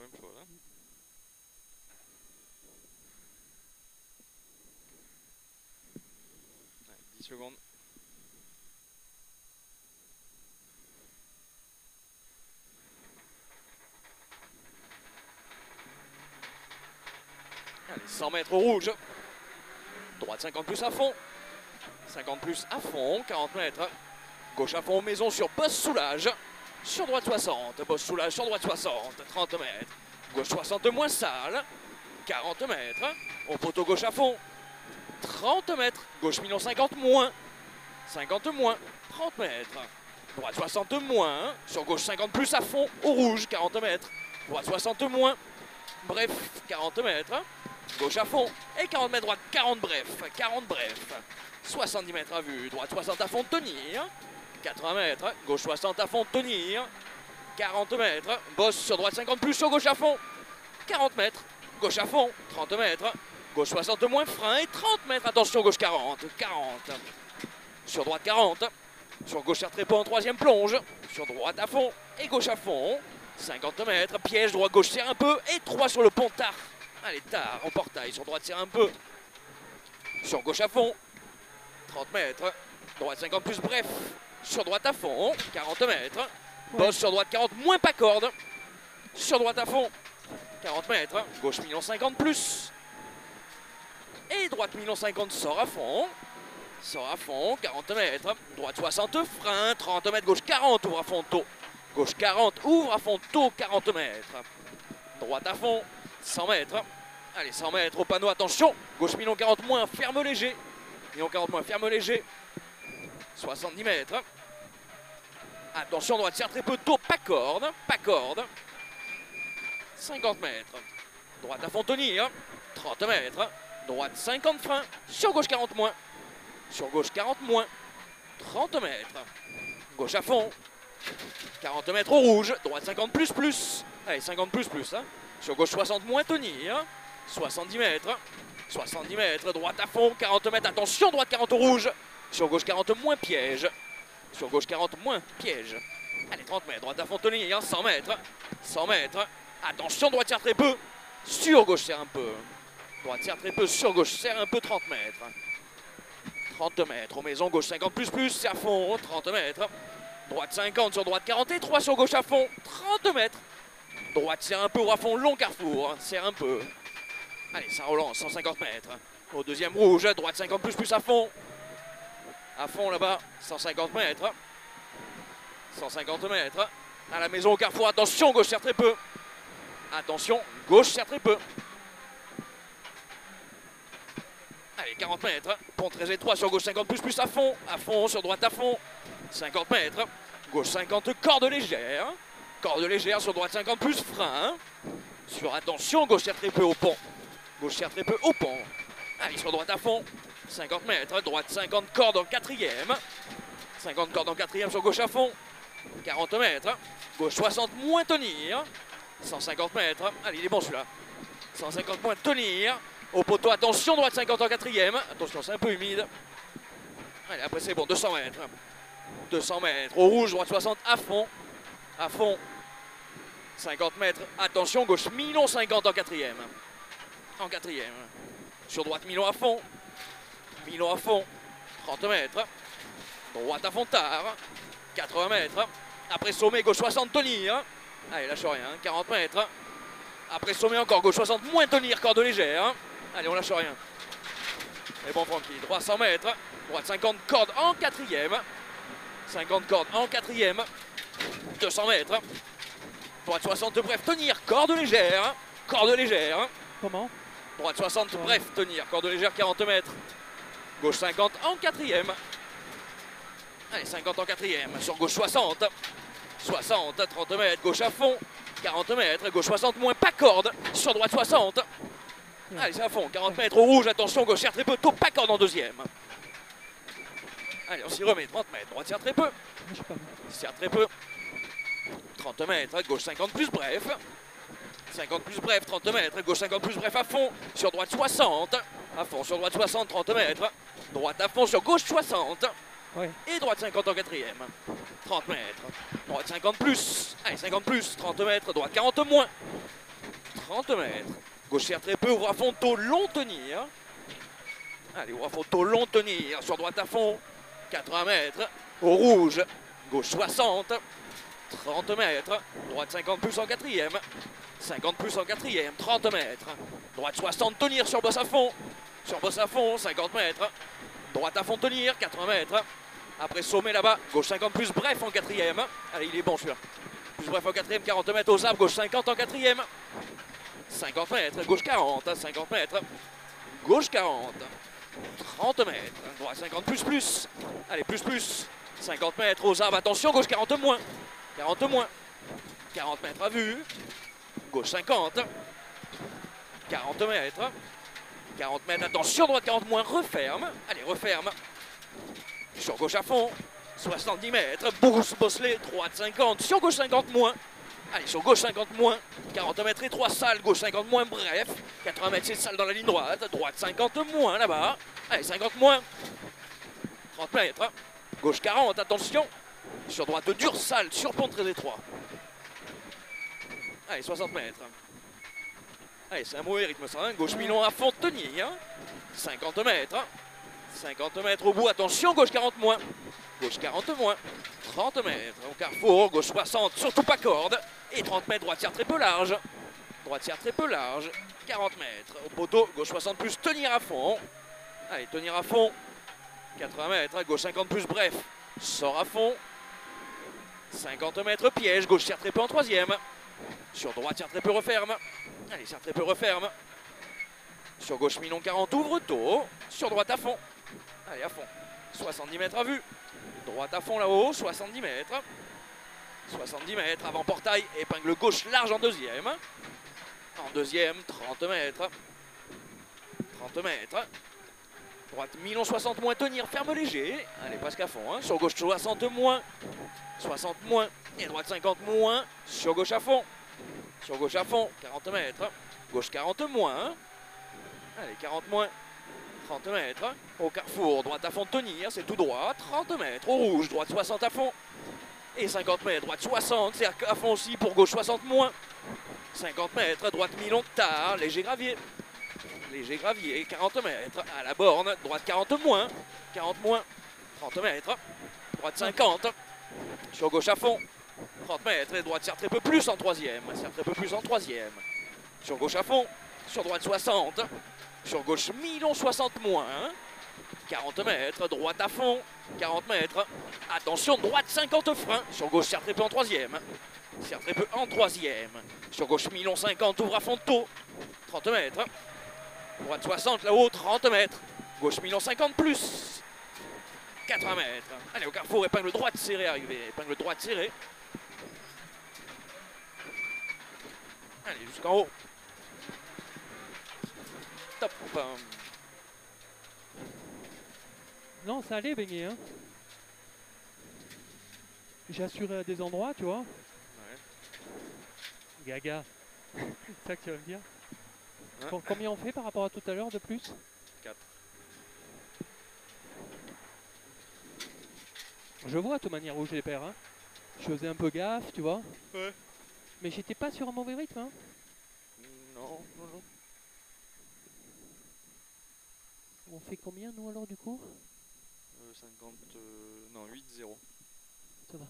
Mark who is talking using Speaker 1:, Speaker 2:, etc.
Speaker 1: la même chose. Hein. Ouais, 10 secondes. Allez, 100 mètres au rouge. Droite 50 plus à fond. 50 plus à fond, 40 mètres. Gauche à fond, maison sur boss soulage. Sur droite 60, boss soulage sur droite 60, 30 mètres. Gauche 60 moins sale, 40 mètres. Au poteau gauche à fond, 30 mètres. Gauche million 50 moins, 50 moins, 30 mètres. Droite 60 moins, sur gauche 50 plus à fond, au rouge, 40 mètres. Droite 60 moins, bref, 40 mètres. Gauche à fond, et 40 mètres droite, 40 bref, 40 bref. 70 mètres à vue, droite 60 à fond, tenir. 80 mètres, gauche 60 à fond, tenir. 40 mètres, bosse sur droite 50 plus, sur gauche à fond. 40 mètres, gauche à fond, 30 mètres. Gauche 60 moins, frein et 30 mètres, attention, gauche 40, 40. Sur droite 40, sur gauche serre trépas en troisième plonge. Sur droite à fond et gauche à fond. 50 mètres, piège, droite gauche serre un peu et 3 sur le pont tard. Allez, tard, en portail, sur droite serre un peu. Sur gauche à fond, 30 mètres. Droite 50 plus, bref. Sur droite à fond, 40 mètres. Bosse sur droite 40, moins pas corde. Sur droite à fond, 40 mètres. Gauche million 50 plus. Et droite million 50 sort à fond. Sort à fond, 40 mètres. Droite 60, frein, 30 mètres. Gauche 40, ouvre à fond tôt. Gauche 40, ouvre à fond tôt, 40 mètres. Droite à fond, 100 mètres. Allez, 100 mètres au panneau, attention. Gauche million 40 moins, ferme léger. Million 40 moins, ferme léger. 70 mètres. Attention, droite serre très peu tôt, pas corde. Pas corde. 50 mètres. Droite à fond, tenir. 30 mètres. Droite 50 freins. Sur gauche 40 moins. Sur gauche 40 moins. 30 mètres. Gauche à fond. 40 mètres au rouge. Droite 50 plus plus. Allez, 50 plus plus. Hein. Sur gauche 60 moins, tenir. 70 mètres. 70 mètres. Droite à fond. 40 mètres. Attention, droite 40 au rouge. Sur gauche 40 moins, piège. Sur gauche 40 moins, piège. Allez, 30 mètres. Droite à fond, tenir. 100 mètres. 100 mètres. Attention, droite serre très peu. Sur gauche serre un peu. Droite serre très peu. Sur gauche serre un peu, 30 mètres. 30 mètres. Aux maisons, gauche 50 plus plus. C'est à fond. 30 mètres. Droite 50 sur droite 40 et 3 sur gauche à fond. 30 mètres. Droite serre un peu ou à fond. Long carrefour. Serre un peu. Allez, ça relance. 150 mètres. Au deuxième rouge. Droite 50 plus plus à fond. À fond là-bas. 150 mètres. 150 mètres. À la maison au carrefour. Attention, gauche serre très peu. Attention, gauche serre très peu. Allez, 40 mètres. Pont très étroit sur gauche 50 plus plus à fond. À fond, sur droite à fond. 50 mètres. Gauche 50, corde légère. Corde légère sur droite 50 plus frein. Sur attention, gauche serre très peu au pont. Gauche serre très peu au pont. Allez, sur droite à fond. 50 mètres. Droite 50, corde en quatrième. 50 cordes en quatrième sur gauche à fond. 40 mètres. Gauche 60 moins tenir. 150 mètres. Allez, il est bon celui-là. 150 moins tenir. Au poteau, attention, droite 50 en quatrième. Attention, c'est un peu humide. Allez, après c'est bon, 200 mètres. 200 mètres. Au rouge, droite 60 à fond. À fond. 50 mètres. Attention, gauche Milon 50 en quatrième. En quatrième. Sur droite, Milon à fond. Milon à fond. 30 mètres. Droite à fond tard. 80 mètres. Après sommet, gauche 60, tenir. Allez, lâche rien. 40 mètres. Après sommet encore, gauche 60, moins tenir, corde légère. Allez, on lâche rien. Et bon, tranquille. Droite 100 mètres. Droite 50 cordes en quatrième. 50 cordes en quatrième. 200 mètres. Droite 60, bref, tenir, corde légère. Corde légère.
Speaker 2: Comment?
Speaker 1: Droite 60, bref, tenir, corde légère, 40 mètres. Gauche 50 en quatrième. Allez, 50 en quatrième. Sur gauche 60. 60, 30 mètres, gauche à fond. 40 mètres, gauche 60, moins pas corde. Sur droite 60. Allez, c'est à fond. 40 mètres au rouge, attention, gauche serre très peu, tôt, pas corde en deuxième. Allez, on s'y remet. 30 mètres, droite serre très peu. Serre très peu. 30 mètres, gauche 50 plus bref. 50 plus bref, 30 mètres, gauche 50 plus bref à fond. Sur droite 60. À fond, sur droite 60, 30 mètres. Droite à fond, sur gauche 60.
Speaker 2: Oui.
Speaker 1: Et droite 50 en quatrième. 30 mètres. Droite 50 plus. Allez, 50 plus. 30 mètres. Droite 40 moins. 30 mètres. Gauche serre très peu, ouvre à fond, taux long tenir. Allez, ouvre à fond, taux long tenir. Sur droite à fond, 80 mètres. Au rouge, gauche 60. 30 mètres. Droite 50 plus en quatrième. 50 plus en quatrième, 30 mètres. Droite 60, tenir sur bosse à fond. Sur bosse à fond, 50 mètres. Droite à fond, tenir, 80 mètres. Après sommet là-bas, gauche 50 plus, bref en quatrième. Allez, il est bon celui-là. Plus bref en quatrième, 40 mètres aux arbres, gauche 50 en quatrième. 50 mètres, gauche 40, 50 mètres. Gauche 40. 30 mètres, droite 50 plus plus. Allez, plus plus. 50 mètres aux arbres, attention, gauche 40 moins. 40 moins. 40 mètres à vue. Gauche 50. 40 mètres. 40 mètres, attention, droite 40 moins, referme. Allez, referme. Sur gauche à fond. 70 mètres. Brousse bosselet, droite 50. Sur gauche 50 moins. Allez, sur gauche 50 moins. 40 mètres et 3 salles. Gauche 50 moins, bref. 80 mètres, c'est salle dans la ligne droite. Droite 50 moins là-bas. Allez, 50 moins. 30 mètres. Gauche 40, attention. Sur droite, dur salle, sur pont très étroit. Allez, 60 mètres. Allez, c'est un mauvais rythme ça. Hein. Gauche Milon à fond, tenir. 50 mètres. 50 mètres au bout, attention, gauche 40 moins. Gauche 40 moins. 30 mètres au carrefour, gauche 60, surtout pas corde. Et 30 mètres, droite tiers très peu large. Droite tiers très peu large. 40 mètres au poteau, gauche 60 plus, tenir à fond. Allez, tenir à fond. 80 mètres, gauche 50 plus, bref. Sort à fond. 50 mètres, piège, gauche tiers très peu en troisième. Sur droite, tiers très peu, referme. Allez, tiers très peu, referme. Sur gauche, Milon 40, ouvre tôt. Sur droite à fond. Allez, à fond. 70 mètres à vue. Droite à fond là-haut, 70 mètres. 70 mètres, avant portail, épingle gauche large en deuxième. En deuxième, 30 mètres. 30 mètres. Droite, Milon 60 moins, tenir, ferme léger. Allez, presque à fond. Hein. Sur gauche, 60 moins. 60 moins. Et droite, 50 moins. Sur gauche à fond. Sur gauche à fond, 40 mètres. Gauche 40 moins. Allez, 40 moins. 30 mètres. Au carrefour, droite à fond, tenir, c'est tout droit. 30 mètres. Au rouge, droite 60 à fond. Et 50 mètres, droite 60, c'est à fond aussi pour gauche 60 moins. 50 mètres, droite Milon tard, léger gravier. Léger gravier, 40 mètres. À la borne, droite 40 moins. 40 moins. 30 mètres. Droite 50. Sur gauche à fond. 30 mètres. Et droite serre très peu plus en troisième. Serre très peu plus en troisième. Sur gauche à fond. Sur droite 60. Sur gauche Milon 60 moins. 40 mètres. Droite à fond. 40 mètres. Attention, droite 50 freins. Sur gauche serre très peu en troisième. Serre très peu en troisième. Sur gauche Milon 50. Ouvre à fond de taux. 30 mètres. Droite 60 là-haut, 30 mètres. Gauche Milon 50 plus. 80 mètres. Allez, au carrefour, épingle droite serrée arrivée. Épingle droite serrée. Allez, jusqu'en haut. Top.
Speaker 2: Non, ça allait baigner. Hein. J'ai assuré à des endroits, tu vois.
Speaker 1: Ouais.
Speaker 2: Gaga. C'est ça que tu vas me dire.
Speaker 1: Hein,
Speaker 2: Combien on fait par rapport à tout à l'heure de plus?
Speaker 1: 4.
Speaker 2: Je vois de toute manière où je les perds. Hein. Je faisais un peu gaffe, tu vois.
Speaker 1: Ouais.
Speaker 2: Mais j'étais pas sur un mauvais rythme. Hein.
Speaker 1: Non, non, non.
Speaker 2: On fait combien nous alors du coup?
Speaker 1: 50. Non, 8-0.
Speaker 2: Ça va.